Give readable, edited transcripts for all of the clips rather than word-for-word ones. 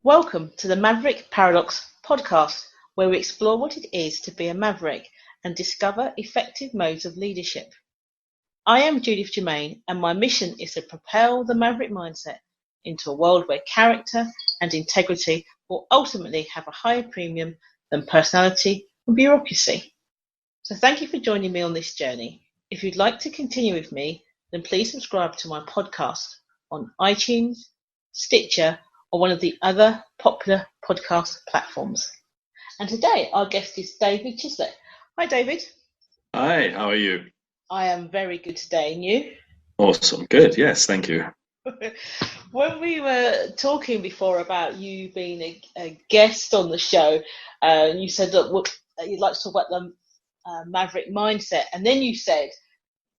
Welcome to the Maverick Paradox podcast, where we explore what it is to be a maverick and discover effective modes of leadership. I am Judith Germain, and my mission is to propel the maverick mindset into a world where character and integrity will ultimately have a higher premium than personality and bureaucracy. So thank you for joining me on this journey. If you'd like to continue with me, then please subscribe to my podcast on iTunes, Stitcher, or one of the other popular podcast platforms. And today our guest is David Chislett. Hi, David. Hi, how are you? I am very good today, and you? Awesome, good, yes, thank you. When we were talking before about you being a guest on the show, you said that you'd like to talk about the maverick mindset, and then you said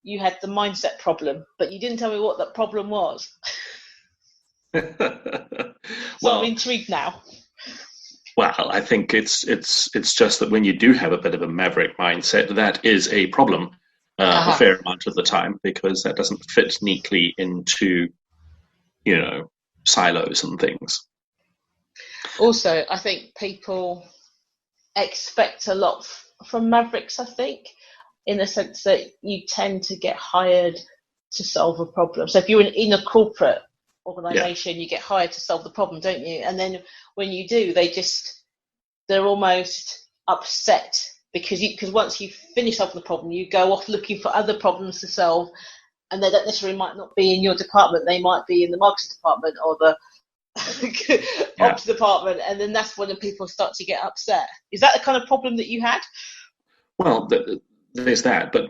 you had the mindset problem, but you didn't tell me what that problem was. So I'm intrigued now. Well, I think it's just that when you do have a bit of a maverick mindset, that is a problem a fair amount of the time, because that doesn't fit neatly into, silos and things. Also, I think people expect a lot from mavericks, I think, in the sense that you tend to get hired to solve a problem. So if you're in a corporate organization, you get hired to solve the problem, don't you? And then when you do, they're almost upset because once you finish solving the problem, you go off looking for other problems to solve, and they don't necessarily might not be in your department. They might be in the marketing department or the ops department, and then that's when the people start to get upset. Is that the kind of problem that you had? Well, there's that, but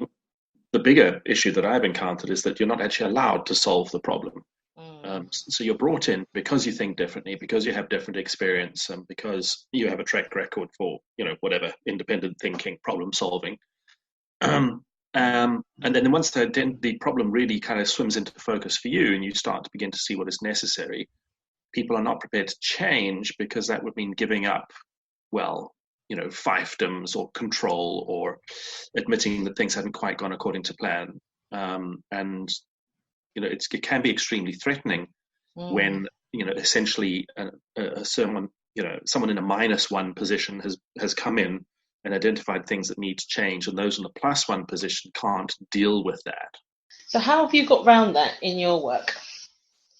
the bigger issue that I've encountered is that you're not actually allowed to solve the problem. So you're brought in because you think differently, because you have different experience, and because you have a track record for, whatever, independent thinking, problem solving. And then once the problem really kind of swims into focus for you and you start to begin to see what is necessary, people are not prepared to change, because that would mean giving up, fiefdoms or control, or admitting that things hadn't quite gone according to plan. And it can be extremely threatening when essentially someone in a -1 position has come in and identified things that need to change, and those in a +1 position can't deal with that. So how have you got round that in your work?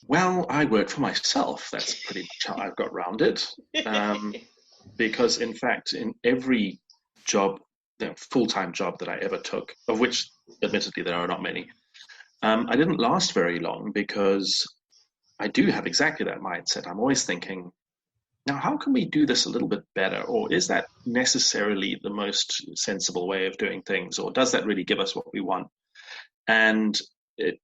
Well, I work for myself. That's pretty much how I've got round it. Because in fact, in every job, full-time job that I ever took, of which admittedly there are not many, I didn't last very long, because I do have exactly that mindset. I'm always thinking, now, how can we do this a little bit better? Or is that necessarily the most sensible way of doing things? Or does that really give us what we want? And it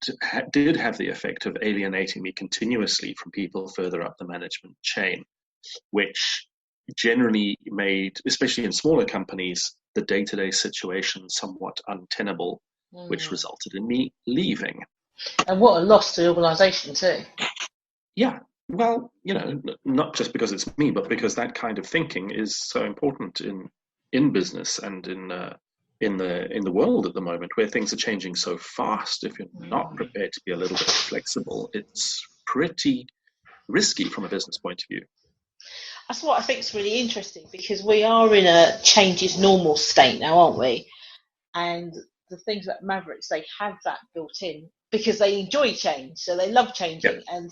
did have the effect of alienating me continuously from people further up the management chain, which generally made, especially in smaller companies, the day-to-day situation somewhat untenable, which resulted in me leaving. And what a loss to the organisation too. Yeah, well, not just because it's me, but because that kind of thinking is so important in business and in the world at the moment, where things are changing so fast. If you're not prepared to be a little bit flexible, it's pretty risky from a business point of view. That's what I think is really interesting, because we are in a change is normal state now, aren't we? And the things about Mavericks, they have that built in because they enjoy change, so they love changing. Yep. And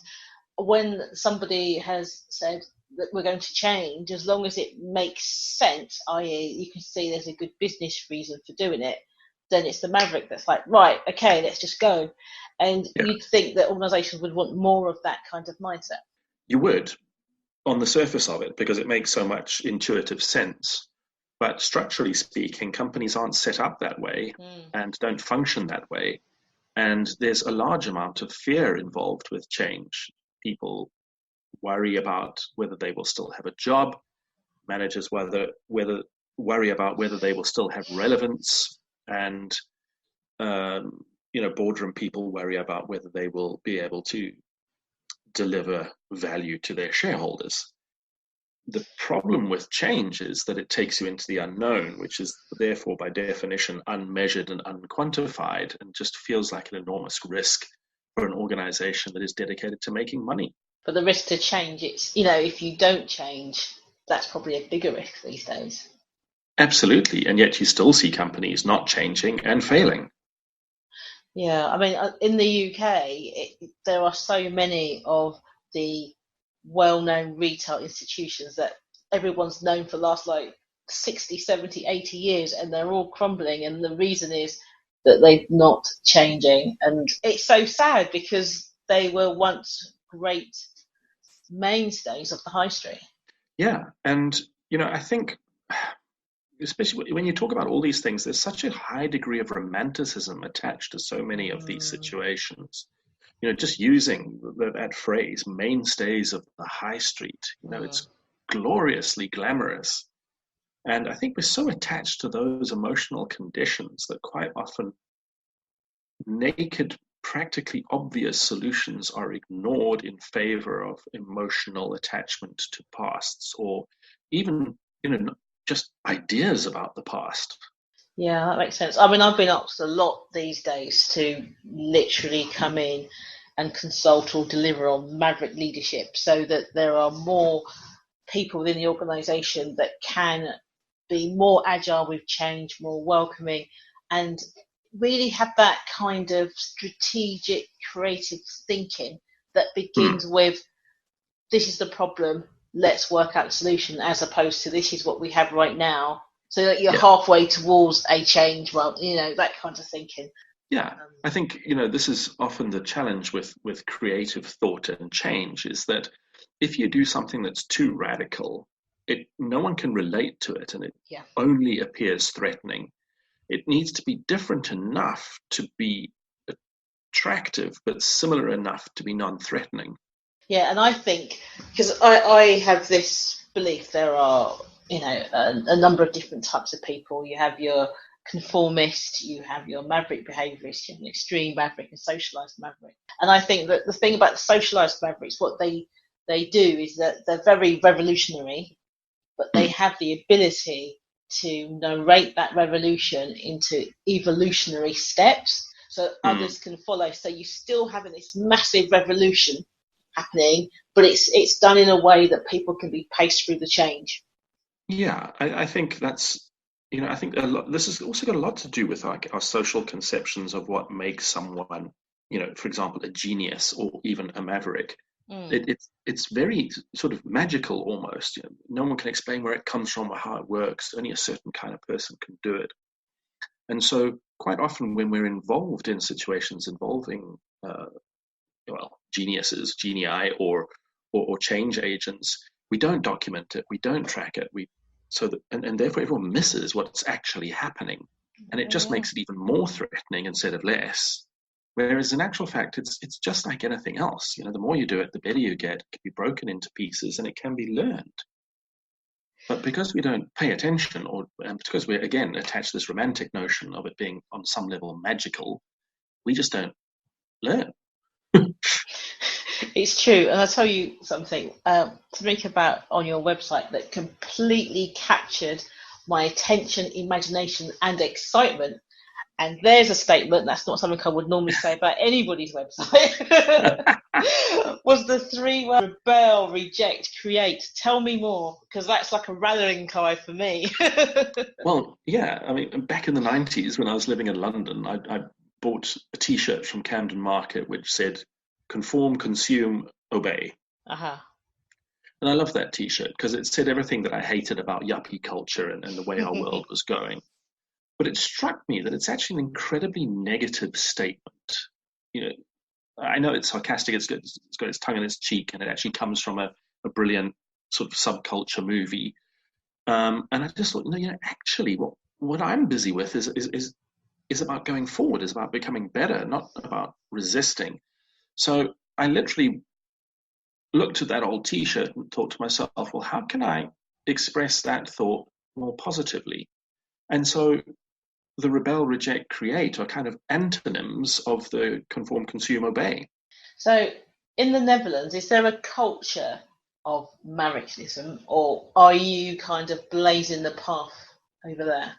when somebody has said that we're going to change, as long as it makes sense, i.e. you can see there's a good business reason for doing it, then it's the Maverick that's like, right, okay, let's just go. And you'd think that organisations would want more of that kind of mindset. You would, on the surface of it, because it makes so much intuitive sense. But structurally speaking, companies aren't set up that way and don't function that way. And there's a large amount of fear involved with change. People worry about whether they will still have a job. Managers worry about whether they will still have relevance. And, boardroom people worry about whether they will be able to deliver value to their shareholders. The problem with change is that it takes you into the unknown, which is therefore by definition unmeasured and unquantified, and just feels like an enormous risk for an organization that is dedicated to making money. But the risk to change, it's, you know, if you don't change, that's probably a bigger risk these days. Absolutely. And yet you still see companies not changing and failing. Yeah, I mean, in the UK, there are so many of the well-known retail institutions that everyone's known for the last like 60, 70, 80 years, and they're all crumbling. And the reason is that they're not changing. And it's so sad because they were once great mainstays of the high street. Yeah. And, I think, especially when you talk about all these things, there's such a high degree of romanticism attached to so many of these Mm, situations. Just using that phrase, mainstays of the high street, mm. it's gloriously glamorous. And I think we're so attached to those emotional conditions that quite often naked, practically obvious solutions are ignored in favor of emotional attachment to pasts or even, just ideas about the past. Yeah, that makes sense. I mean, I've been asked a lot these days to literally come in and consult or deliver on Maverick leadership so that there are more people within the organisation that can be more agile with change, more welcoming, and really have that kind of strategic, creative thinking that Hmm. begins with this is the problem, let's work out the solution, as opposed to this is what we have right now. So that you're Yeah. halfway towards a change, well, that kind of thinking. Yeah, Um, I think this is often the challenge with creative thought and change is that if you do something that's too radical, no one can relate to it, and it yeah. only appears threatening. It needs to be different enough to be attractive, but similar enough to be non-threatening. Yeah, and I think because I have this belief there are a number of different types of people. You have your conformist, you have your maverick behaviourist, you have an extreme maverick and socialised maverick. And I think that the thing about the socialised mavericks, what they do is that they're very revolutionary, but they Hmm. have the ability to narrate that revolution into evolutionary steps so Hmm. others can follow. So you still having this massive revolution happening, but it's done in a way that people can be paced through the change. Yeah, I think that's, I think a lot, this has also got a lot to do with like our social conceptions of what makes someone, for example, a genius or even a maverick. Mm. It's very sort of magical almost. No one can explain where it comes from or how it works. Only a certain kind of person can do it. And so, quite often, when we're involved in situations involving, geniuses, genii, or change agents, we don't document it, we don't track it, and therefore everyone misses what's actually happening, and it just Yeah. makes it even more threatening instead of less. Whereas in actual fact, it's just like anything else. The more you do it, the better you get. It can be broken into pieces, and it can be learned. But because we don't pay attention, and because we're again attached to this romantic notion of it being on some level magical, we just don't learn. It's true, and I'll tell you something to think about on your website that completely captured my attention, imagination, and excitement. And there's a statement that's not something I would normally say about anybody's website. Was the three words rebel, reject, create. Tell me more, because that's like a rallying cry for me. Well, yeah. I mean, back in the 90s when I was living in London, I bought a T-shirt from Camden Market which said, "Conform, consume, obey." Uh-huh. And I loved that T-shirt because it said everything that I hated about yuppie culture and the way our world was going. But it struck me that it's actually an incredibly negative statement. You know, I know it's sarcastic, it's got its tongue in its cheek, and it actually comes from a brilliant sort of subculture movie. And I just thought, actually, what I'm busy with is about going forward, is about becoming better, not about resisting. So I literally looked at that old T-shirt and thought to myself, well, how can I express that thought more positively? And so the rebel, reject, create are kind of antonyms of the conform, consume, obey. So, in the Netherlands, is there a culture of Marxism, or are you kind of blazing the path over there?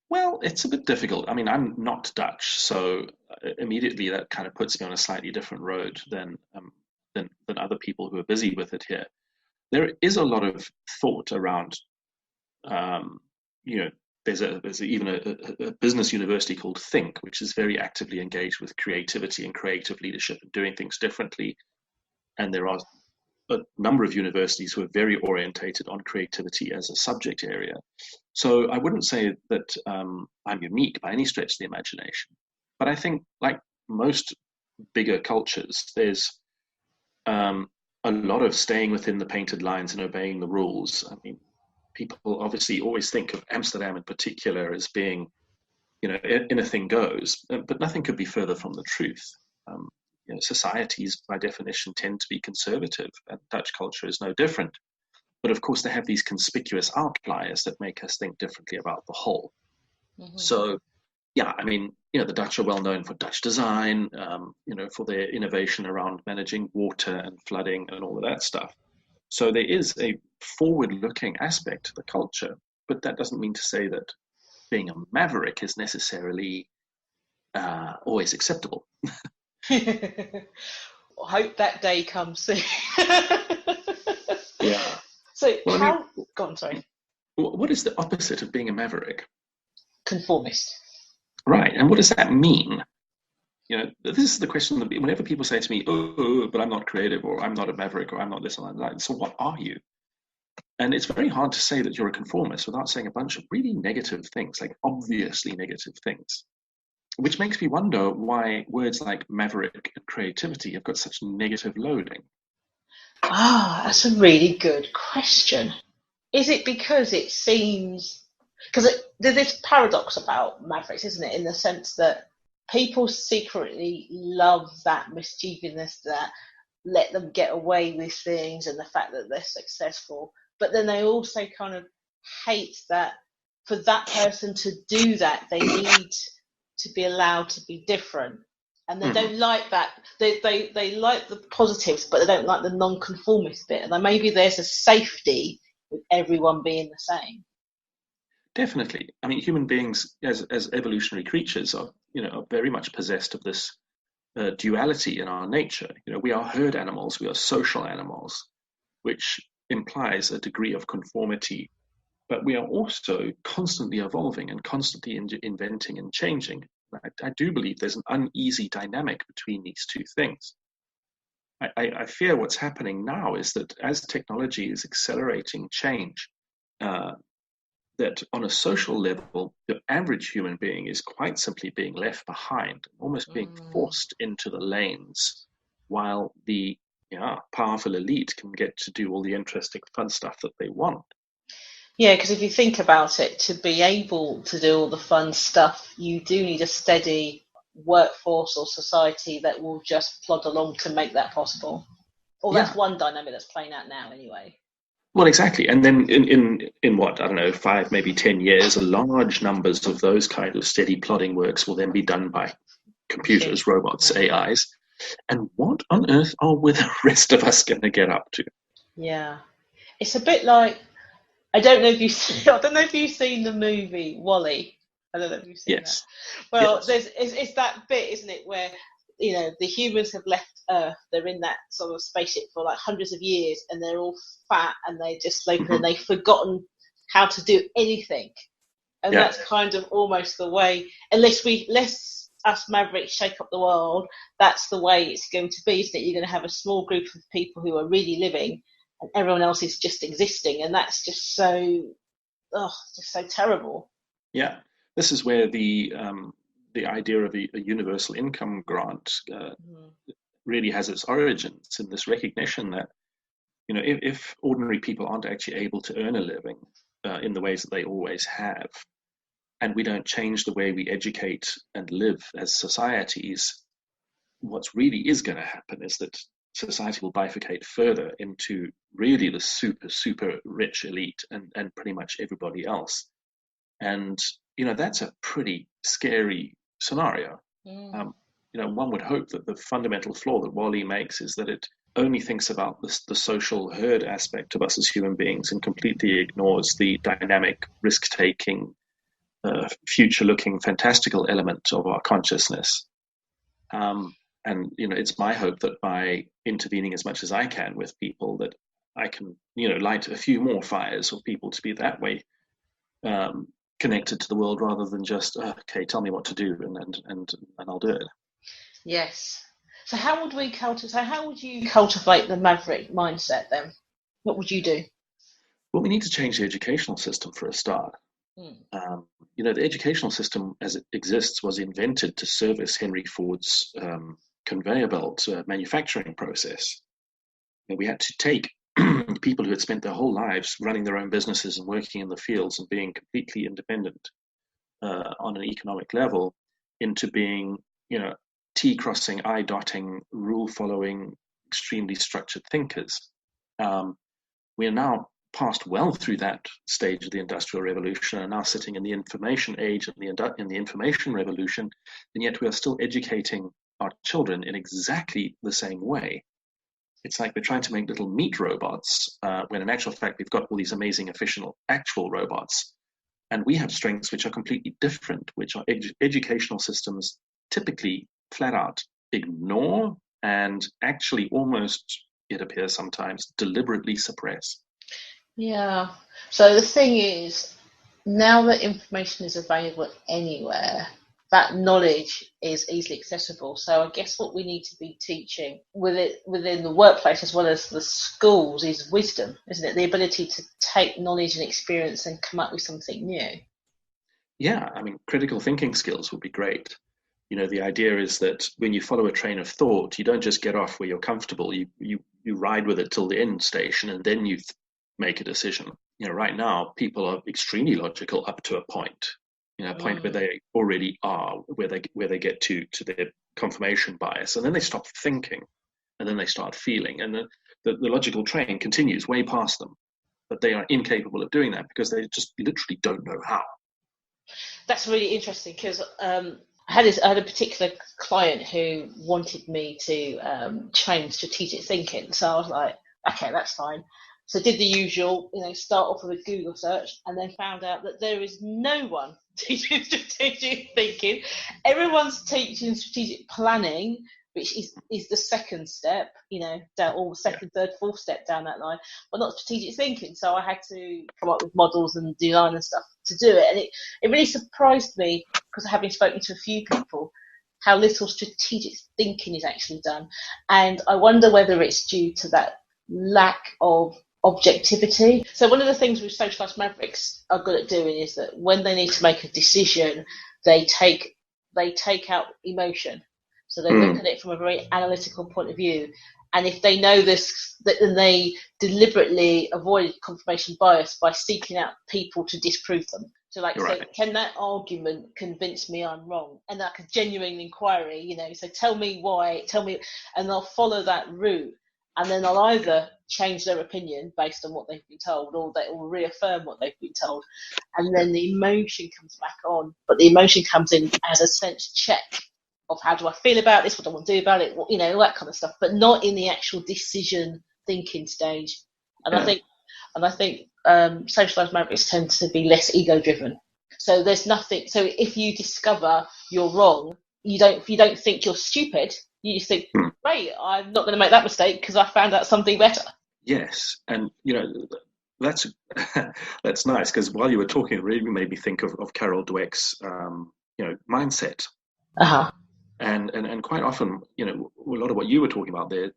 Well, it's a bit difficult. I mean, I'm not Dutch, so immediately that kind of puts me on a slightly different road than than other people who are busy with it here. There is a lot of thought around, you know, there's even a business university called Think, which is very actively engaged with creativity and creative leadership and doing things differently. And there are a number of universities who are very orientated on creativity as a subject area. So I wouldn't say that I'm unique by any stretch of the imagination. But I think, like most bigger cultures, there's a lot of staying within the painted lines and obeying the rules. I mean, people obviously always think of Amsterdam in particular as being, you know, anything goes, but nothing could be further from the truth. You know, societies, by definition, tend to be conservative, and Dutch culture is no different. But of course, they have these conspicuous outliers that make us think differently about the whole. Mm-hmm. So, yeah, I mean, you know, the Dutch are well known for Dutch design, you know, for their innovation around managing water and flooding and all of that stuff. So there is a forward-looking aspect to the culture, but that doesn't mean to say that being a maverick is necessarily always acceptable. Hope that day comes soon. Yeah. So go on, sorry. What is the opposite of being a maverick? Conformist. Right. And what does that mean? You know, this is the question that whenever people say to me, oh, but I'm not creative, or I'm not a maverick, or I'm not this and that, so what are you? And it's very hard to say that you're a conformist without saying a bunch of really negative things, like obviously negative things, which makes me wonder why words like maverick and creativity have got such negative loading. That's a really good question. Is it because it seems... Because there's this paradox about mavericks, isn't it? In the sense that people secretly love that mischievousness, that let them get away with things, and the fact that they're successful. But then they also kind of hate that for that person to do that, they need to be allowed to be different. And they don't like that. They like the positives, but they don't like the non-conformist bit. And maybe there's a safety with everyone being the same. Definitely. I mean, human beings as evolutionary creatures are, you know, are very much possessed of this duality in our nature. You know, we are herd animals, we are social animals, which implies a degree of conformity, but we are also constantly evolving and constantly inventing and changing. I do believe there's an uneasy dynamic between these two things. I fear what's happening now is that as technology is accelerating change, that on a social level, the average human being is quite simply being left behind, almost being forced into the lanes, while the powerful elite can get to do all the interesting, fun stuff that they want. Yeah, because if you think about it, to be able to do all the fun stuff, you do need a steady workforce or society that will just plod along to make that possible. Or that's one dynamic that's playing out now anyway. Well, exactly. And then in what, I don't know, 5, maybe 10 years, large numbers of those kind of steady plodding works will then be done by computers, robots, AIs. And what on earth are the rest of us going to get up to? Yeah. It's a bit like, I don't know if you've seen the movie WALL-E. I don't know if you've seen that. Well, it's that bit, isn't it, where, you know, the humans have left Earth. They're in that sort of spaceship for like hundreds of years, and they're all fat, and they're just sleeping, and they've forgotten how to do anything. And that's kind of almost the way, unless us Mavericks shake up the world, that's the way it's going to be, isn't it? You're going to have a small group of people who are really living, and everyone else is just existing, and that's just so terrible. Yeah, this is where the idea of a universal income grant really has its origins in this recognition that, you know, if ordinary people aren't actually able to earn a living in the ways that they always have, and we don't change the way we educate and live as societies, what's really is going to happen is that society will bifurcate further into really the super, super rich elite and pretty much everybody else. And, you know, that's a pretty scary scenario. You know, one would hope that the fundamental flaw that WALL-E makes is that it only thinks about the social herd aspect of us as human beings and completely ignores the dynamic, risk-taking, future-looking, fantastical element of our consciousness. And it's my hope that by intervening as much as I can with people, that I can light a few more fires for people to be that way connected to the world, rather than just okay, tell me what to do and I'll do it. Yes. So how would you cultivate the Maverick mindset then? What would you do? Well, we need to change the educational system for a start. The educational system as it exists was invented to service Henry Ford's conveyor belt manufacturing process. We had to take people who had spent their whole lives running their own businesses and working in the fields and being completely independent on an economic level into being, T-crossing, I-dotting, rule-following, extremely structured thinkers. We are now passed well through that stage of the Industrial Revolution and now sitting in the information age and in the information revolution, and yet we are still educating our children in exactly the same way. It's like we're trying to make little meat robots, when in actual fact we've got all these amazing actual robots. And we have strengths which are completely different, which our educational systems typically flat out ignore and actually almost, it appears sometimes, deliberately suppress. Yeah. So the thing is, now that information is available anywhere, that knowledge is easily accessible. So I guess what we need to be teaching within the workplace as well as the schools is wisdom, isn't it? The ability to take knowledge and experience and come up with something new. Yeah, I mean, critical thinking skills would be great. The idea is that when you follow a train of thought, you don't just get off where you're comfortable. You ride with it till the end station, and then you make a decision. Right now, people are extremely logical up to a point. A point where they already are, where they get to their confirmation bias, and then they stop thinking, and then they start feeling, and the logical train continues way past them. But they are incapable of doing that because they just literally don't know how. That's really interesting because I had a particular client who wanted me to train strategic thinking. So I was like, okay, that's fine. So did the usual, start off with a Google search, and then found out that there is no one teaching strategic thinking. Everyone's teaching strategic planning, which is the second step, down, or second, third, fourth step down that line, but not strategic thinking. So I had to come up with models and design and stuff to do it. And it really surprised me, because having spoken to a few people, how little strategic thinking is actually done. And I wonder whether it's due to that lack of objectivity. So one of the things with socialized mavericks are good at doing is that when they need to make a decision, they take out emotion. So they look at it from a very analytical point of view. And if they know this, then they deliberately avoid confirmation bias by seeking out people to disprove them. So so can that argument convince me I'm wrong? And like a genuine inquiry, so tell me why, and they'll follow that route. And then they'll either change their opinion based on what they've been told, or they will reaffirm what they've been told. And then the emotion comes back on, but the emotion comes in as a sense check of how do I feel about this, what do I want to do about it, all that kind of stuff, but not in the actual decision thinking stage. And I think socialized mavericks tend to be less ego driven. So there's nothing. So if you discover you're wrong, you don't think you're stupid. You just think, great, I'm not going to make that mistake because I found out something better. Yes, and that's that's nice, because while you were talking, it really made me think of Carol Dweck's mindset. And quite often, a lot of what you were talking about there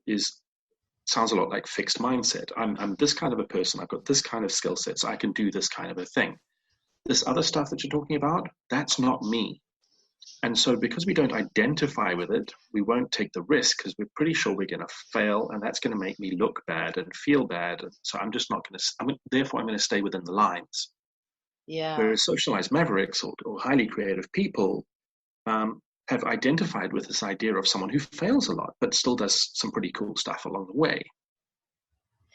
sounds a lot like fixed mindset. I'm this kind of a person. I've got this kind of skill set, so I can do this kind of a thing. This other stuff that you're talking about, that's not me. And so because we don't identify with it, we won't take the risk because we're pretty sure we're going to fail, and that's going to make me look bad and feel bad. So I'm just not going to, therefore I'm going to stay within the lines. Yeah. Whereas socialized mavericks or highly creative people have identified with this idea of someone who fails a lot, but still does some pretty cool stuff along the way.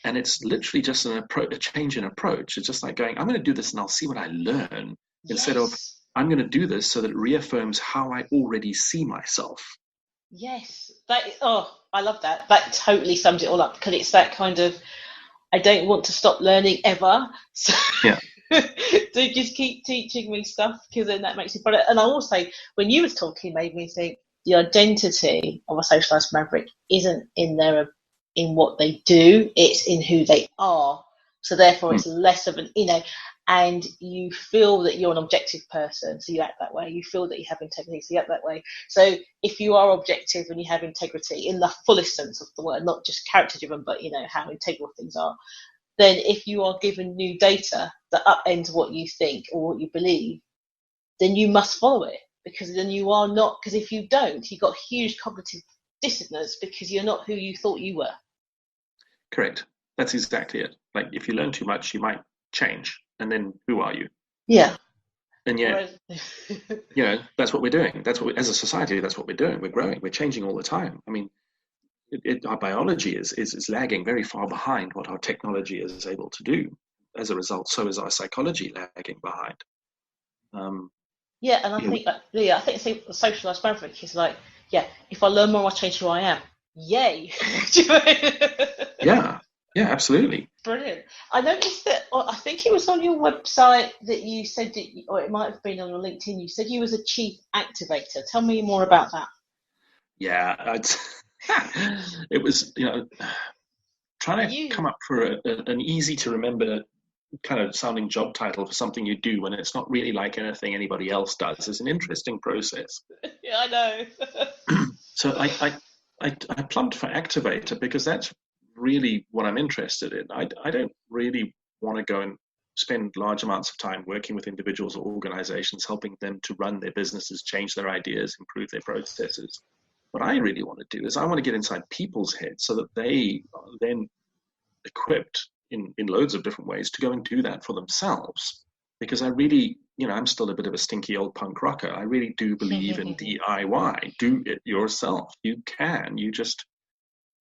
And it's literally just a change in approach. It's just like going, I'm going to do this and I'll see what I learn, instead of I'm going to do this so that it reaffirms how I already see myself. Yes. I love that. That totally sums it all up, because it's that kind of, I don't want to stop learning ever. So, so just keep teaching me stuff, because then that makes it better. And I also, when you was talking, made me think, the identity of a socialized maverick isn't in what they do, it's in who they are. So therefore it's less of an, and you feel that you're an objective person, so you act that way. You feel that you have integrity, so you act that way. So if you are objective and you have integrity in the fullest sense of the word, not just character driven, but how integral things are, then if you are given new data that upends what you think or what you believe, then you must follow it, because then you are not, because if you don't, you've got huge cognitive dissonance because you're not who you thought you were. Correct. That's exactly it. Like, if you learn too much, you might change, and then who are you? Yeah. And yet, that's what we're doing. That's what as a society, that's what we're doing. We're growing. We're changing all the time. I mean, our biology is lagging very far behind what our technology is able to do. As a result, so is our psychology lagging behind. And I think the socialized maverick is like, if I learn more, I'll change who I am. Yay! Yeah, absolutely. Brilliant. I noticed that, I think it was on your website that you said that, or it might have been on your LinkedIn, you said you was a chief activator. Tell me more about that. Yeah, it was, trying to come up for an easy to remember kind of sounding job title for something you do when it's not really like anything anybody else does is an interesting process. Yeah, I know. So I plumbed for activator because that's really what I'm interested in. I don't really want to go and spend large amounts of time working with individuals or organizations, helping them to run their businesses, change their ideas, improve their processes. What I really want to do is I want to get inside people's heads so that they are then equipped in loads of different ways to go and do that for themselves. Because I really, I'm still a bit of a stinky old punk rocker. I really do believe in DIY. Do it yourself. You can. You just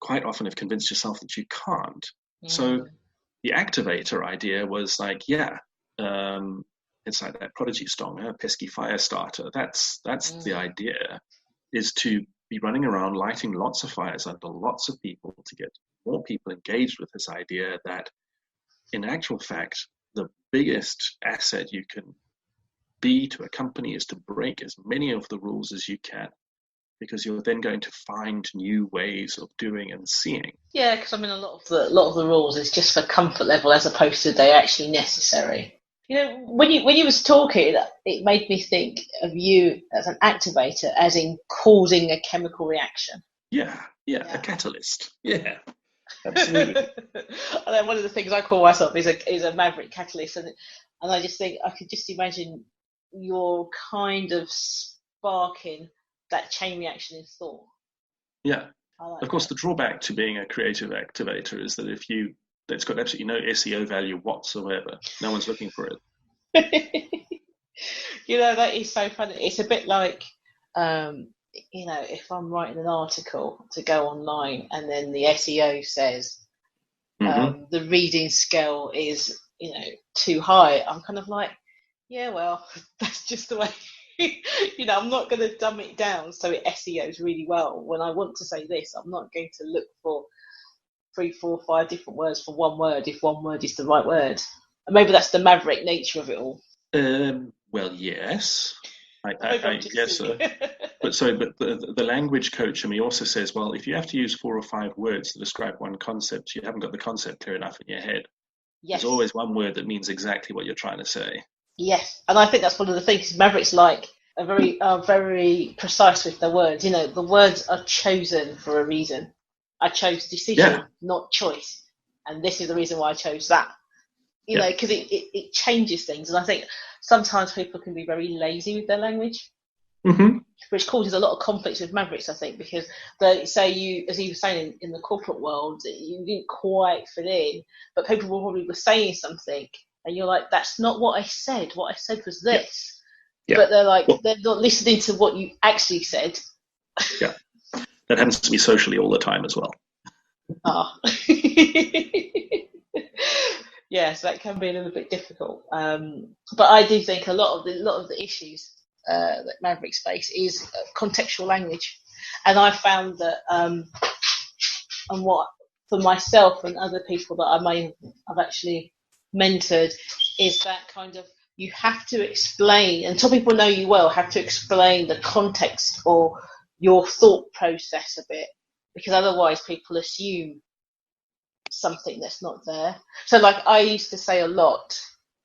quite often have convinced yourself that you can't. So the activator idea was like, it's like that Prodigy song, a pesky fire starter. That's the idea, is to be running around lighting lots of fires under lots of people to get more people engaged with this idea that in actual fact, the biggest asset you can be to a company is to break as many of the rules as you can, because you're then going to find new ways of doing and seeing. Yeah, because I mean, a lot of the rules is just for comfort level as opposed to they're actually necessary. When you was talking, it made me think of you as an activator, as in causing a chemical reaction. Yeah, a catalyst. Yeah, absolutely. And then one of the things I call myself is a maverick catalyst, and I just think I could just imagine you're kind of sparking that chain reaction in thought. Yeah. Of course, the drawback to being a creative activator is that it's got absolutely no SEO value whatsoever. No one's looking for it. That is so funny. It's a bit like, if I'm writing an article to go online and then the SEO says the reading scale is, too high, I'm kind of like, yeah, well, that's just the way. I'm not going to dumb it down so it SEOs really well. When I want to say this, I'm not going to look for 3, 4, 5 different words for one word if one word is the right word. And maybe that's the maverick nature of it all. Well, yes, I guess so. But the language coach in me also says, well, if you have to use 4 or 5 words to describe one concept, you haven't got the concept clear enough in your head. Yes. There's always one word that means exactly what you're trying to say. Yes, and I think that's one of the things Mavericks are very precise with their words. The words are chosen for a reason. I chose decision, not choice, and this is the reason why I chose that. Because it changes things, and I think sometimes people can be very lazy with their language, which causes a lot of conflicts with Mavericks. I think because they say as you were saying in the corporate world, you didn't quite fit in, but people will probably be saying something. And you're like, that's not what I said. What I said was this. Yeah. But they're like, they're not listening to what you actually said. Yeah. That happens to me socially all the time as well. Yeah, so that can be a little bit difficult. But I do think a lot of the issues that Mavericks face is contextual language. And I found that, and what for myself and other people that I may have actually mentored, is that kind of, you have to explain, and some people know you well, have to explain the context or your thought process a bit, because otherwise people assume something that's not there. So like I used to say a lot,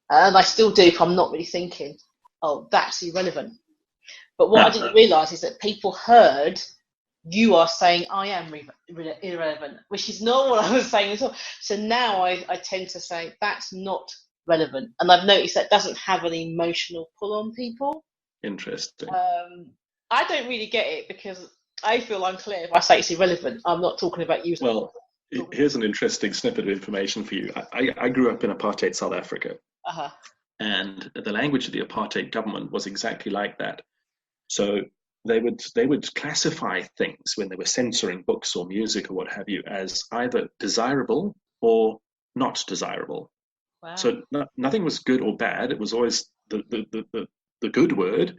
and I still do if I'm not really thinking, oh, that's irrelevant. But what I didn't realise is that people heard you are saying I am irrelevant, which is not what I was saying at all. So now I tend to say that's not relevant. And I've noticed that doesn't have an emotional pull on people. Interesting. I don't really get it because I feel unclear if I say it's irrelevant. I'm not talking about you. Well, here's an interesting snippet of information for you. I grew up in apartheid South Africa. Uh-huh. And the language of the apartheid government was exactly like that. So they would classify things when they were censoring books or music or what have you as either desirable or not desirable. Wow. So nothing was good or bad. It was always the good word,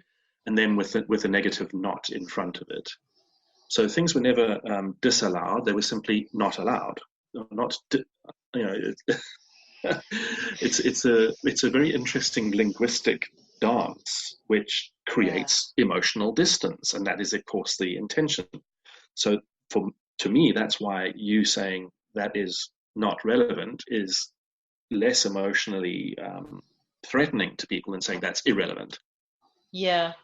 and then with a negative not in front of it. So things were never disallowed; they were simply not allowed. It's a very interesting linguistic dance which creates emotional distance, and that is, of course, the intention. So to me, that's why you saying that is not relevant is less emotionally threatening to people than saying that's irrelevant. Yeah,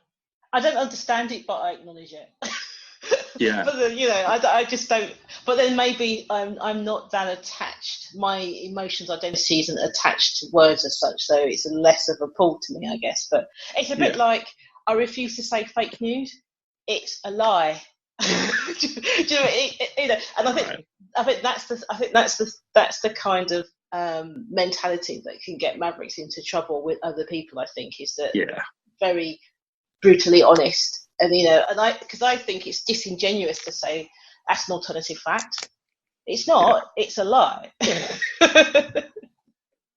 I don't understand it, but I acknowledge it. Yeah. But then, I just don't. But then maybe I'm not that attached. My emotions identity isn't attached to words as such, so it's less of a pull to me, I guess. But it's a bit like I refuse to say fake news. It's a lie. Do you know? And I think that's the kind of mentality that can get Mavericks into trouble with other people. I think is that very brutally honest. And because I think it's disingenuous to say that's an alternative fact. It's not. It's a lie.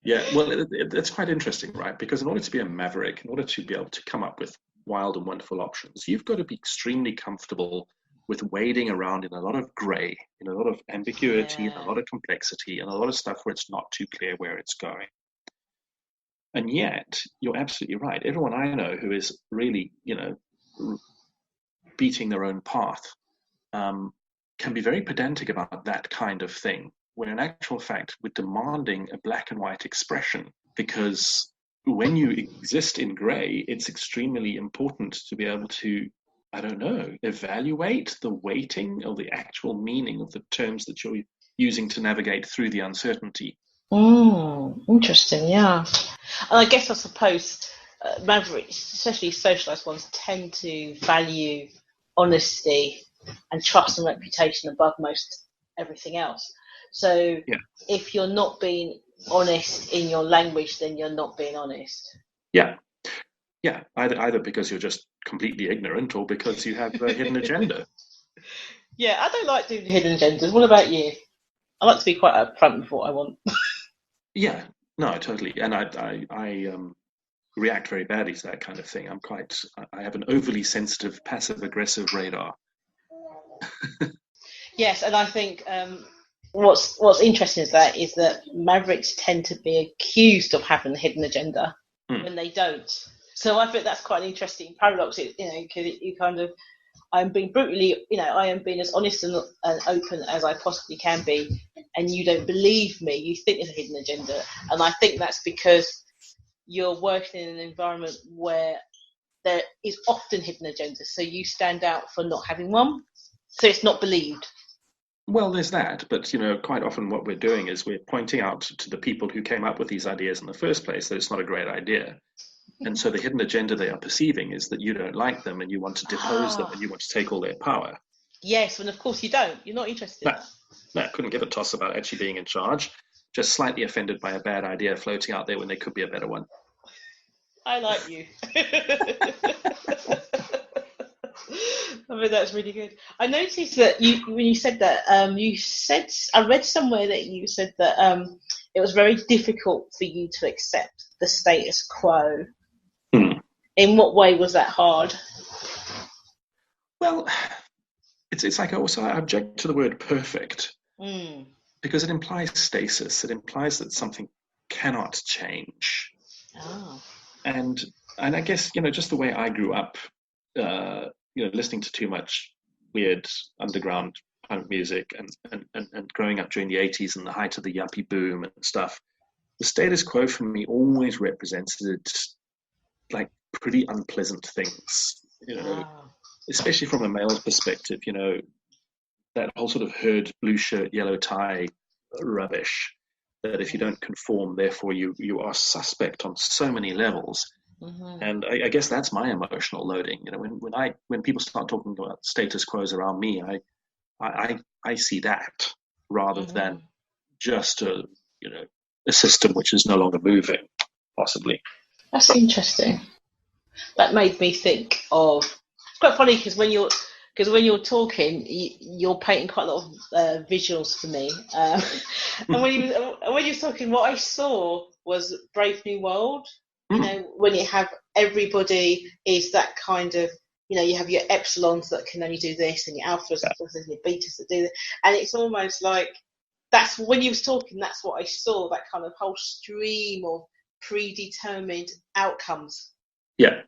Yeah, well, it's quite interesting, right? Because in order to be a maverick, in order to be able to come up with wild and wonderful options, you've got to be extremely comfortable with wading around in a lot of grey, in a lot of ambiguity, and a lot of complexity, and a lot of stuff where it's not too clear where it's going. And yet, you're absolutely right. Everyone I know who is really, beating their own path can be very pedantic about that kind of thing, when in actual fact we're demanding a black and white expression, because when you exist in grey, it's extremely important to be able to, I don't know, evaluate the weighting or the actual meaning of the terms that you're using to navigate through the uncertainty. Interesting, yeah. And I guess I suppose Mavericks, especially socialised ones, tend to value honesty and trust and reputation above most everything else. So if you're not being honest in your language, then you're not being honest. Yeah. Either because you're just completely ignorant or because you have a hidden agenda. Yeah, I don't like doing hidden agendas. What about you? I like to be quite upfront with what I want. Yeah, no, totally. And I react very badly to that kind of thing. I have an overly sensitive, passive-aggressive radar. Yes, and I think what's interesting is that Mavericks tend to be accused of having a hidden agenda when they don't. So I think that's quite an interesting paradox. Because you kind of, I'm being brutally, I am being as honest and open as I possibly can be, and you don't believe me. You think there's a hidden agenda, and I think that's because you're working in an environment where there is often hidden agendas, so you stand out for not having one, so it's not believed. Well, there's that, but quite often what we're doing is we're pointing out to the people who came up with these ideas in the first place that it's not a great idea. And so the hidden agenda they are perceiving is that you don't like them and you want to depose them and you want to take all their power. Yes, and of course you don't. You're not interested in that. No, I couldn't give a toss about actually being in charge. Just slightly offended by a bad idea floating out there when there could be a better one. I like you. I mean, that's really good. I noticed that when you said that, I read somewhere that you said that it was very difficult for you to accept the status quo. In what way was that hard? Well, it's like also I object to the word perfect because it implies stasis. It implies that something cannot change. Oh. And I guess just the way I grew up, listening to too much weird underground punk music and growing up during the 80s and the height of the yuppie boom and stuff, the status quo for me always represented like pretty unpleasant things, especially from a male's perspective, that whole sort of herd, blue shirt, yellow tie rubbish, that if you don't conform, therefore you are suspect on so many levels. Mm-hmm. And I guess that's my emotional loading. When people start talking about status quos around me, I see that rather than just a system which is no longer moving, possibly. That's interesting. That made me think of. It's quite funny because when you're talking, you're painting quite a lot of visuals for me. And when you were talking, what I saw was Brave New World. When you have everybody is that kind of, you have your epsilons that can only do this, and your alphas and your betas that do this, and it's almost like that's when you was talking. That's what I saw. That kind of whole stream of predetermined outcomes. Yeah.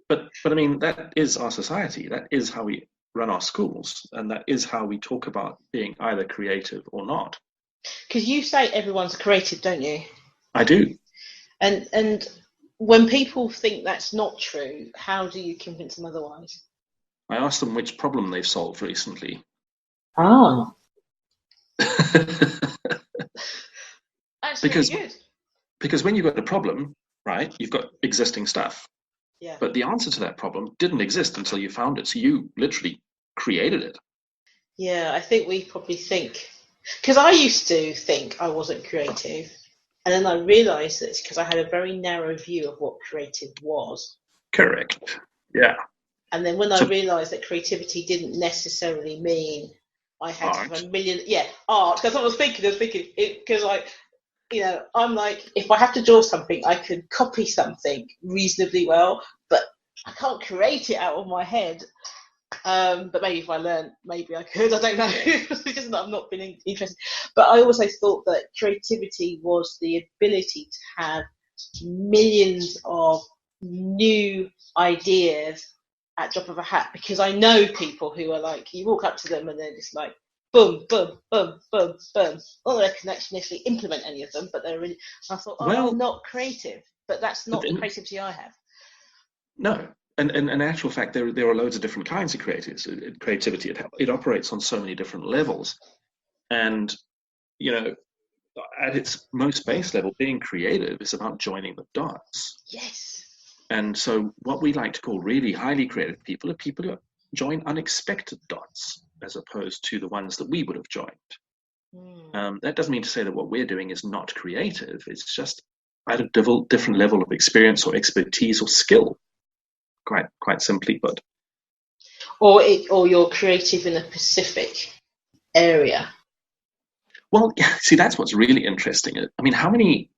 But I mean, that is our society. That is how we run our schools, and that is how we talk about being either creative or not. Because you say everyone's creative, don't you? I do. And when people think that's not true, how do you convince them otherwise? I ask them which problem they've solved recently. Oh. That's because, really good. Because when you've got a problem, right, you've got existing stuff. Yeah. But the answer to that problem didn't exist until you found it. So you literally created it. Yeah, I think we probably think... Because I used to think I wasn't creative. And then I realised that it's because I had a very narrow view of what creative was. Correct. Yeah. And then when I realised that creativity didn't necessarily mean I had to have a million... Yeah, art. That's what I was thinking. Because I'm like, if I have to draw something, I can copy something reasonably well, but I can't create it out of my head. But maybe if I learned, maybe I could. I don't know. It's just that I've not been interested. But I also thought that creativity was the ability to have millions of new ideas at drop of a hat, because I know people who are like, you walk up to them and they're just like, boom, boom, boom, boom, boom. Not that I can actually necessarily implement any of them, but they're really... I thought, I'm not creative. But that's not the creativity I have. No. And in actual fact, there are loads of different kinds of creativity. It operates on so many different levels. And, at its most base level, being creative is about joining the dots. Yes. And so what we like to call really highly creative people are people who join unexpected dots as opposed to the ones that we would have joined. That doesn't mean to say that what we're doing is not creative. It's just at a different level of experience or expertise or skill. Quite simply put. Or you're creative in a specific area. Well, see, that's what's really interesting. I mean, how many,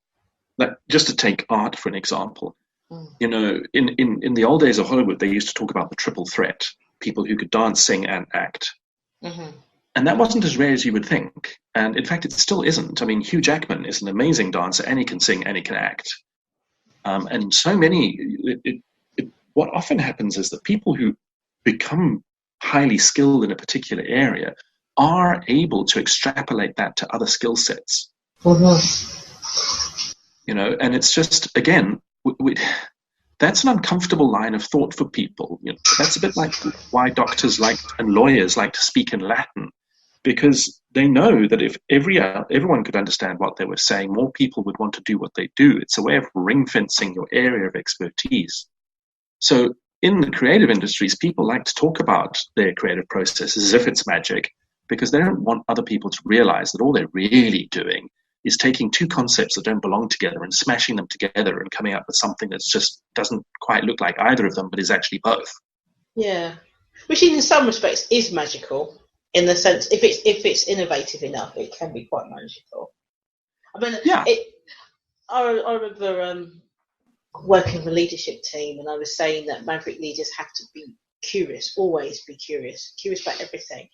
just to take art for an example, in the old days of Hollywood, they used to talk about the triple threat, people who could dance, sing, and act. Mm-hmm. And that wasn't as rare as you would think. And in fact, it still isn't. I mean, Hugh Jackman is an amazing dancer, and he can sing and he can act. And so many... What often happens is that people who become highly skilled in a particular area are able to extrapolate that to other skill sets. Mm-hmm. And it's just, again, that's an uncomfortable line of thought for people. That's a bit like why doctors and lawyers like to speak in Latin, because they know that if everyone could understand what they were saying, more people would want to do what they do. It's a way of ring-fencing your area of expertise. So in the creative industries, people like to talk about their creative process as if it's magic, because they don't want other people to realize that all they're really doing is taking two concepts that don't belong together and smashing them together and coming up with something that just doesn't quite look like either of them, but is actually both. Yeah. Which in some respects is magical, in the sense, if it's innovative enough, it can be quite magical. I mean, yeah. I remember... working with a leadership team, and I was saying that Maverick leaders have to be curious, always be curious about everything.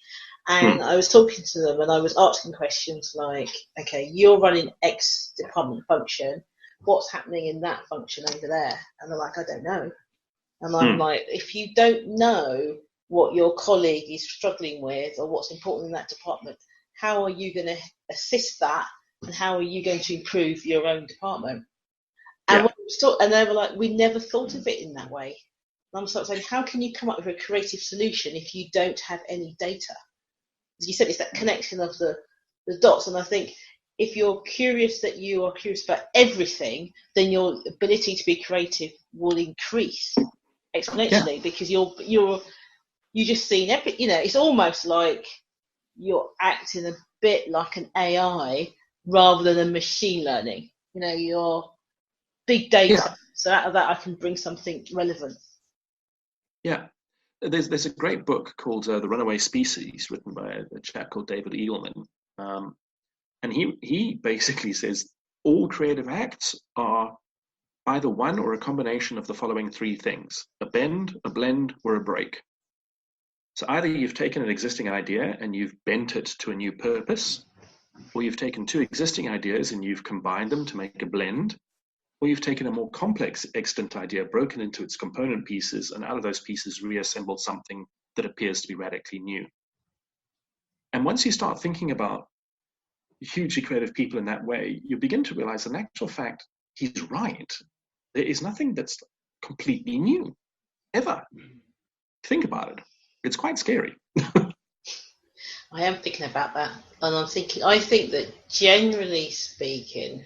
And I was talking to them and I was asking questions like, okay, you're running X department function, what's happening in that function over there? And they're like, I don't know. And I'm like, if you don't know, what your colleague is struggling with or what's important in that department, how are you going to assist that, and how are you going to improve your own department? And and they were like, we never thought of it in that way. And I'm sort of saying, how can you come up with a creative solution if you don't have any data? As you said, it's that connection of the dots. And I think if you're curious that you are curious about everything, then your ability to be creative will increase exponentially, because you just seen every, it's almost like you're acting a bit like an AI rather than a machine learning. You're big data. So out of that, I can bring something relevant. Yeah. There's a great book called The Runaway Species, written by a chap called David Eagleman. And he basically says all creative acts are either one or a combination of the following three things: a bend, a blend, or a break. So either you've taken an existing idea and you've bent it to a new purpose, or you've taken two existing ideas and you've combined them to make a blend, or you've taken a more complex extant idea, broken into its component pieces, and out of those pieces reassembled something that appears to be radically new. And once you start thinking about hugely creative people in that way, you begin to realize, in actual fact, he's right. There is nothing that's completely new, ever. Think about it. It's quite scary. I am thinking about that, and I think that generally speaking,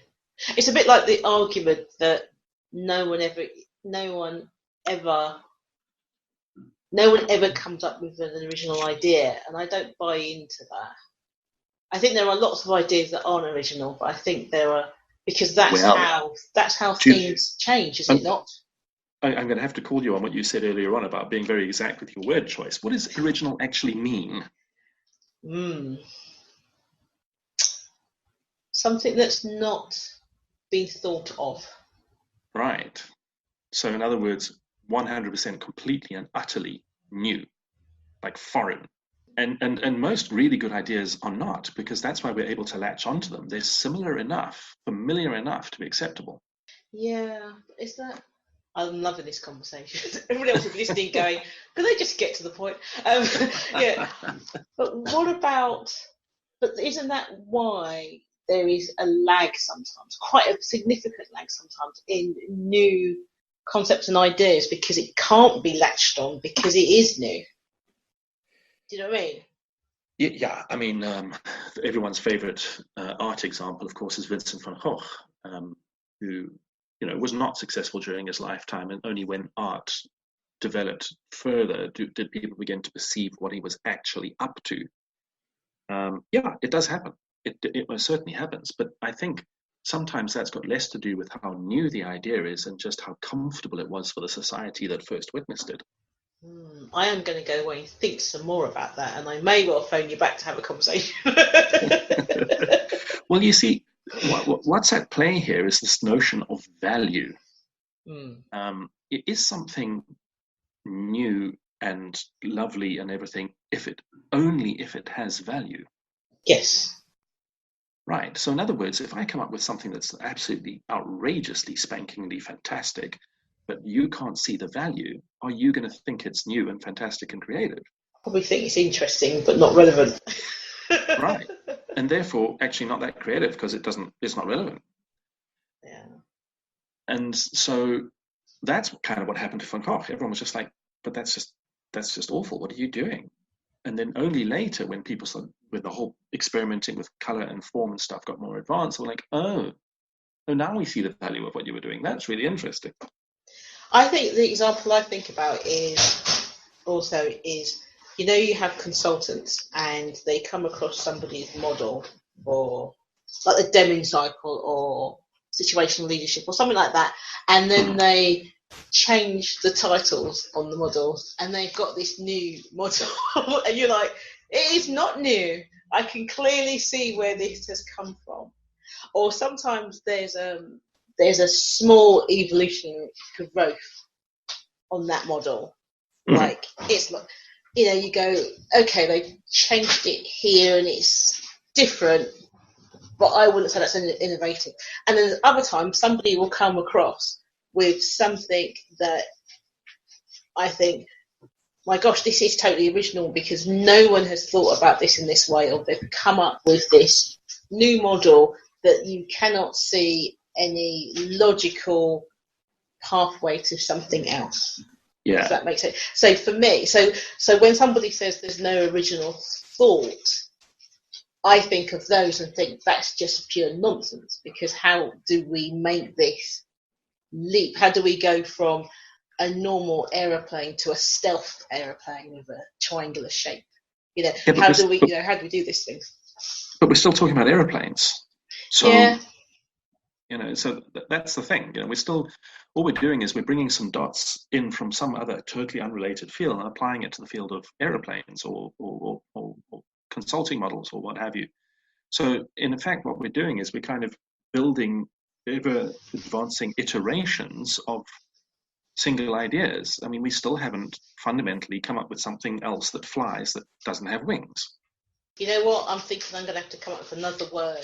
it's a bit like the argument that no one ever comes up with an original idea, and I don't buy into that. I think there are lots of ideas that aren't original, but I think there are, because that's how things change, is it not? I'm going to have to call you on what you said earlier on about being very exact with your word choice. What does original actually mean? Something that's not been thought of. Right. So in other words, 100% completely and utterly new, like foreign. And most really good ideas are not, because that's why we're able to latch onto them. They're similar enough, familiar enough to be acceptable. Yeah, is that... I'm loving this conversation. Everybody else is listening going, can they just get to the point? Yeah. But what about... But isn't that why there is a lag sometimes, quite a significant lag sometimes, in new concepts and ideas, because it can't be latched on because it is new? Do you know what I mean? Yeah, I mean, everyone's favorite art example, of course, is Vincent van Gogh, who, was not successful during his lifetime, and only when art developed further did people begin to perceive what he was actually up to. Yeah, it does happen. It most certainly happens, but I think sometimes that's got less to do with how new the idea is and just how comfortable it was for the society that first witnessed it. I am going to go away and think some more about that, and I may well phone you back to have a conversation. Well, you see, what's at play here is this notion of value. It is something new and lovely and everything if it has value. Yes. Right. So in other words, if I come up with something that's absolutely outrageously spankingly fantastic, but you can't see the value, are you going to think it's new and fantastic and creative? Probably think it's interesting, but not relevant. Right. And therefore actually not that creative, because it's not relevant. Yeah. And so that's kind of what happened to Van Gogh. Everyone was just like, but that's just awful. What are you doing? And then only later, when people started with the whole experimenting with color and form and stuff got more advanced, we're like, oh, now we see the value of what you were doing. That's really interesting. I think the example I think about is you have consultants and they come across somebody's model, or like the Deming cycle or situational leadership or something like that, and then they change the titles on the models and they've got this new model and you're like, it is not new. I can clearly see where this has come from. Or sometimes there's a small evolutionary growth on that model. Like, it's like, you go, okay, they've changed it here and it's different, but I wouldn't say that's innovative. And then other times somebody will come across with something that I think my gosh, this is totally original because no one has thought about this in this way, or they've come up with this new model that you cannot see any logical pathway to something else. Yeah. If that makes sense. So for me, so when somebody says there's no original thought, I think of those and think that's just pure nonsense, because how do we make this leap? How do we go from a normal aeroplane to a stealth aeroplane with a triangular shape? How do we do this thing? But we're still talking about aeroplanes. So, yeah. So that's the thing. We're still, all we're doing is we're bringing some dots in from some other totally unrelated field and applying it to the field of aeroplanes or consulting models or what have you. So in effect, what we're doing is we're kind of building ever advancing iterations of single ideas. I mean, we still haven't fundamentally come up with something else that flies that doesn't have wings. You know what? I'm thinking I'm going to have to come up with another word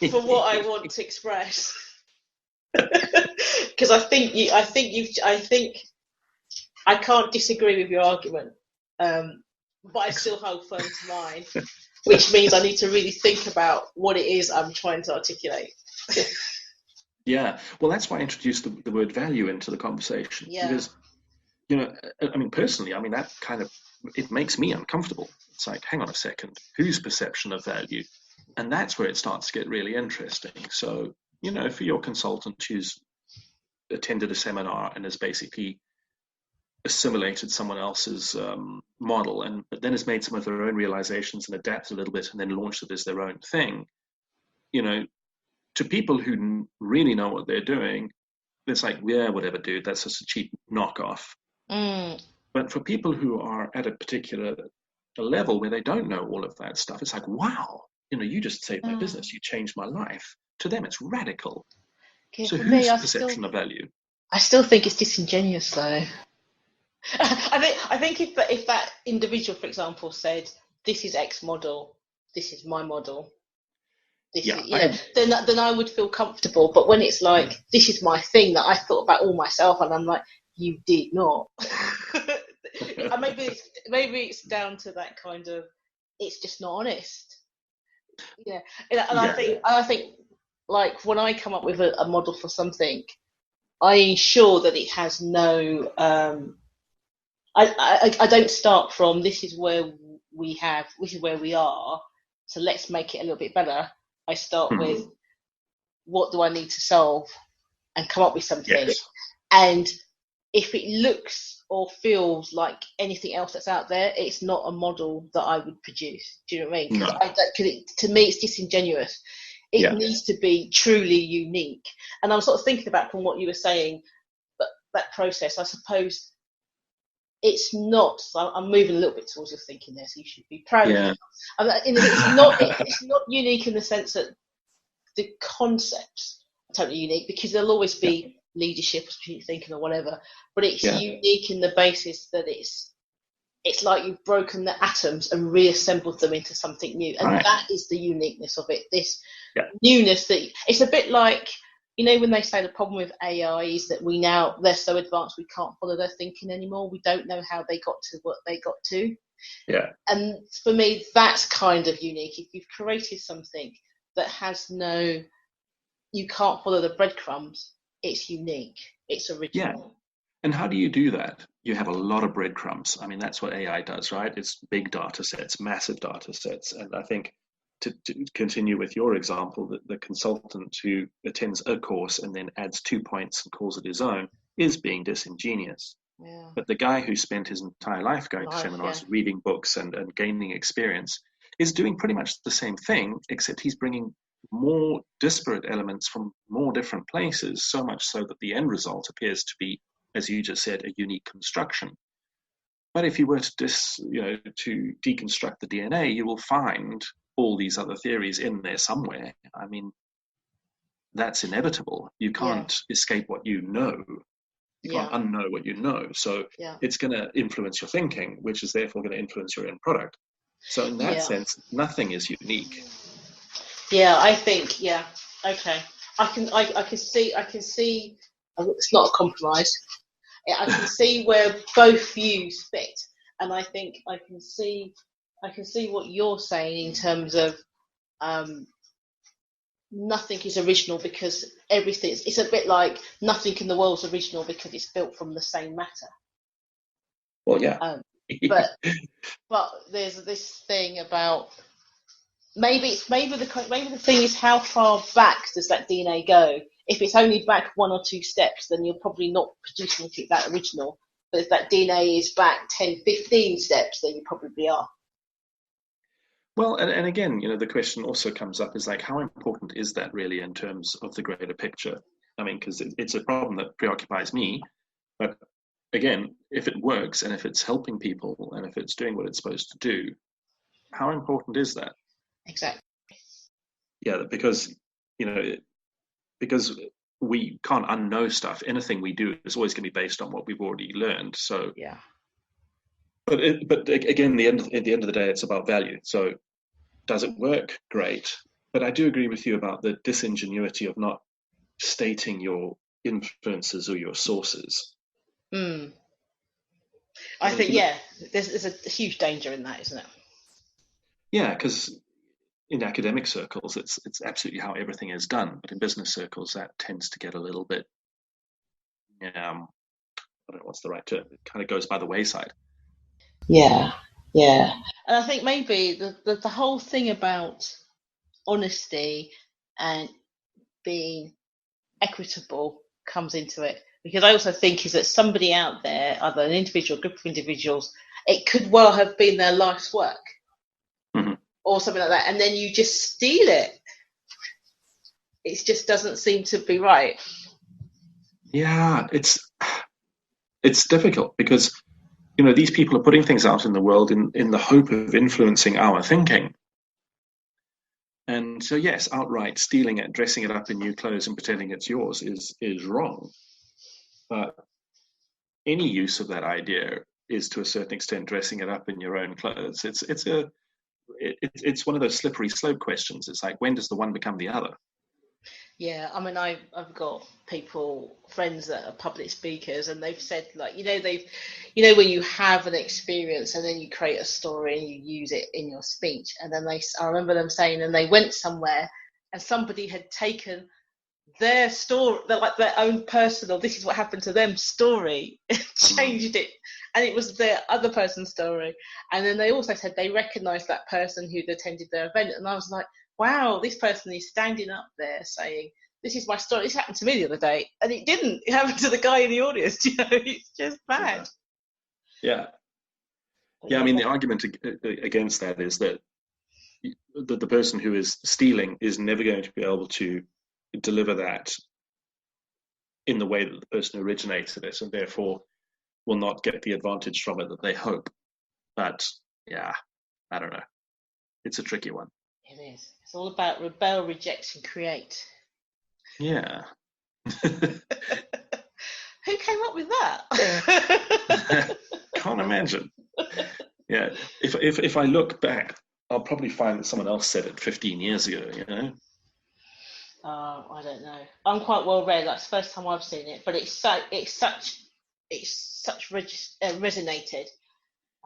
for what I want to express. Because I think I can't disagree with your argument, but I still hold firm to mine, which means I need to really think about what it is I'm trying to articulate. Yeah, well, that's why I introduced the word value into the conversation. Yeah. Because, I mean, personally, I mean, that kind of, it makes me uncomfortable. It's like, hang on a second, whose perception of value? And that's where it starts to get really interesting. So, for your consultant who's attended a seminar and has basically assimilated someone else's model, but then has made some of their own realizations and adapted a little bit and then launched it as their own thing, to people who really know what they're doing, it's like, yeah, whatever, dude, that's just a cheap knockoff. But for people who are at a particular level where they don't know all of that stuff, it's like, wow, you just saved my business, you changed my life. To them, it's radical. Okay, so whose perception of value? I still think it's disingenuous, though. I think if that individual, for example, said, "This is X model, this is my model," then I would feel comfortable. But when it's like, "This is my thing that I thought about all myself," and I'm like, "You did not." maybe it's down to that kind of, it's just not honest. Yeah, and I think like when I come up with a model for something, I ensure that it has no. I don't start from this is where we are, so let's make it a little bit better. I start with what do I need to solve and come up with something. Yes. And if it looks or feels like anything else that's out there, it's not a model that I would produce. Do you know what I mean? Because to me, it's disingenuous. It needs to be truly unique. And I'm sort of thinking about from what you were saying, but that process, I suppose, it's not. I'm moving a little bit towards your thinking there, so you should be proud of it. It's not unique in the sense that the concepts are totally unique, because there'll always be leadership or strategic thinking or whatever, but it's unique in the basis that it's like you've broken the atoms and reassembled them into something new, and that is the uniqueness of it. This newness, that it's a bit like, when they say the problem with AI is that they're so advanced we can't follow their thinking anymore. We don't know how they got to what they got to. Yeah. And for me, that's kind of unique. If you've created something that you can't follow the breadcrumbs, it's unique. It's original. Yeah. And how do you do that? You have a lot of breadcrumbs. I mean, that's what AI does, right? It's big data sets, massive data sets. And I think to continue with your example, the consultant who attends a course and then adds 2 points and calls it his own is being disingenuous. Yeah. But the guy who spent his entire life going to seminars, reading books and gaining experience is doing pretty much the same thing, except he's bringing more disparate elements from more different places, so much so that the end result appears to be, as you just said, a unique construction. But if you were to deconstruct the DNA, you will find all these other theories in there somewhere. I mean, that's inevitable. You can't escape what you know. You can't unknow what you know. So it's going to influence your thinking, which is therefore going to influence your end product. So in that sense, nothing is unique. Yeah, I think, okay. I can see it's not a compromise. I can see where both views fit, and I think I can see what you're saying in terms of nothing is original because everything. It's a bit like nothing in the world's original because it's built from the same matter. Well, yeah. But there's this thing about maybe the thing is how far back does that DNA go? If it's only back 1 or 2 steps, then you're probably not producing anything that original. But if that DNA is back 10, 15 steps, then you probably are. Well, and again, the question also comes up is like, how important is that really in terms of the greater picture? I mean, because it's a problem that preoccupies me. But again, if it works and if it's helping people and if it's doing what it's supposed to do, how important is that? Exactly. Yeah, because we can't unknow stuff. Anything we do is always going to be based on what we've already learned. So yeah. But again, at the end of the day, it's about value. So does it work? Great. But I do agree with you about the disingenuity of not stating your influences or your sources. I think, there's a huge danger in that, isn't it? Yeah, because in academic circles, it's absolutely how everything is done. But in business circles, that tends to get a little bit, I don't know what's the right term. It kind of goes by the wayside. Yeah. And I think maybe the whole thing about honesty and being equitable comes into it, because I also think is that somebody out there, either an individual, group of individuals, it could well have been their life's work, or something like that, and then you just steal it. It just doesn't seem to be right. Yeah, it's difficult because these people are putting things out in the world in the hope of influencing our thinking. And so, yes, outright stealing it, dressing it up in new clothes and pretending it's yours is wrong. But any use of that idea is, to a certain extent, dressing it up in your own clothes. It's one of those slippery slope questions. It's like, when does the one become the other? Yeah, I mean, I've got friends that are public speakers, and they've said, like, when you have an experience and then you create a story and you use it in your speech, and then I remember them saying, and they went somewhere and somebody had taken their story, like their own personal, this is what happened to them story, changed it, and it was their other person's story. And then they also said they recognised that person who'd attended their event, and I was like, wow, this person is standing up there saying, this is my story, this happened to me the other day, and it didn't. It happened to the guy in the audience. It's just bad. Yeah. I mean, the argument against that is that the person who is stealing is never going to be able to deliver that in the way that the person who originated it, and therefore will not get the advantage from it that they hope. But yeah, I don't know. It's a tricky one. It is. It's all about rebel, reject, and create. Yeah. Who came up with that? Can't imagine. Yeah. If I look back, I'll probably find that someone else said it 15 years ago, I don't know. I'm quite well read. That's the first time I've seen it, but it's such resonated,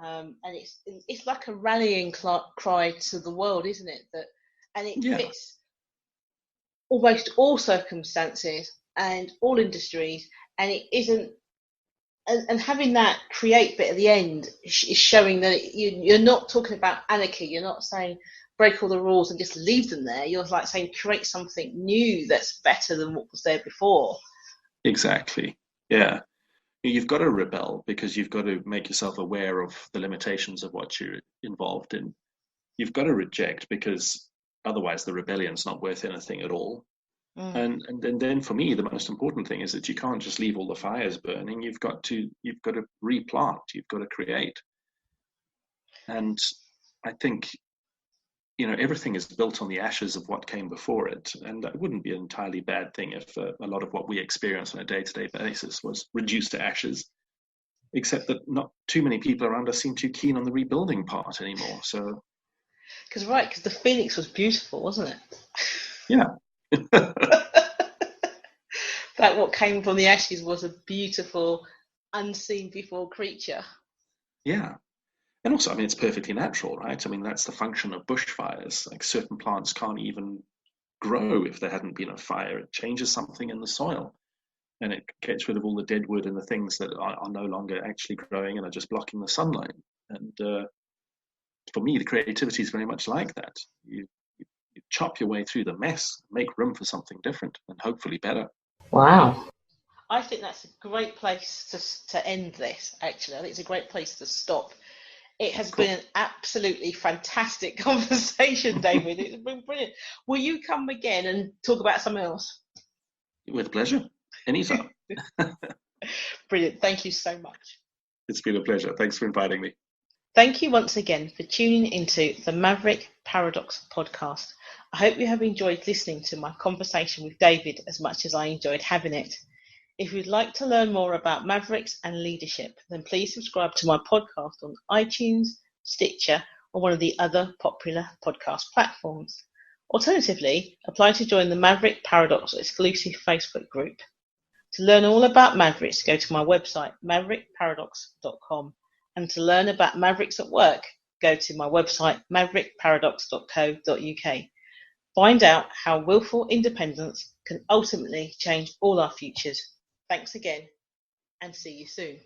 and it's like a rallying cry to the world, isn't it? And it fits almost all circumstances and all industries, and it isn't. And having that create bit at the end is showing that you're not talking about anarchy. You're not saying break all the rules and just leave them there. You're like saying create something new that's better than what was there before. Exactly. Yeah. You've got to rebel because you've got to make yourself aware of the limitations of what you're involved in. You've got to reject because otherwise the rebellion's not worth anything at all. And then for me, the most important thing is that you can't just leave all the fires burning. You've got to replant. You've got to create. And I think everything is built on the ashes of what came before it, and that wouldn't be an entirely bad thing if a lot of what we experience on a day-to-day basis was reduced to ashes. Except that not too many people around us seem too keen on the rebuilding part anymore. So, because the phoenix was beautiful, wasn't it? Yeah. That what came from the ashes was a beautiful unseen before creature. Yeah. And also, I mean, it's perfectly natural, right? I mean, that's the function of bushfires. Like certain plants can't even grow if there hadn't been a fire. It changes something in the soil and it gets rid of all the dead wood and the things that are no longer actually growing and are just blocking the sunlight. And for me, the creativity is very much like that. You chop your way through the mess, make room for something different and hopefully better. Wow. I think that's a great place to end this, actually. I think it's a great place to stop. It has Cool. been an absolutely fantastic conversation, David. It's been brilliant. Will you come again and talk about something else? With pleasure. Anytime. Brilliant. Thank you so much. It's been a pleasure. Thanks for inviting me. Thank you once again for tuning into the Maverick Paradox podcast. I hope you have enjoyed listening to my conversation with David as much as I enjoyed having it. If you'd like to learn more about Mavericks and leadership, then please subscribe to my podcast on iTunes, Stitcher, or one of the other popular podcast platforms. Alternatively, apply to join the Maverick Paradox exclusive Facebook group. To learn all about Mavericks, go to my website, maverickparadox.com. And to learn about Mavericks at work, go to my website, maverickparadox.co.uk. Find out how willful independence can ultimately change all our futures. Thanks again, and see you soon.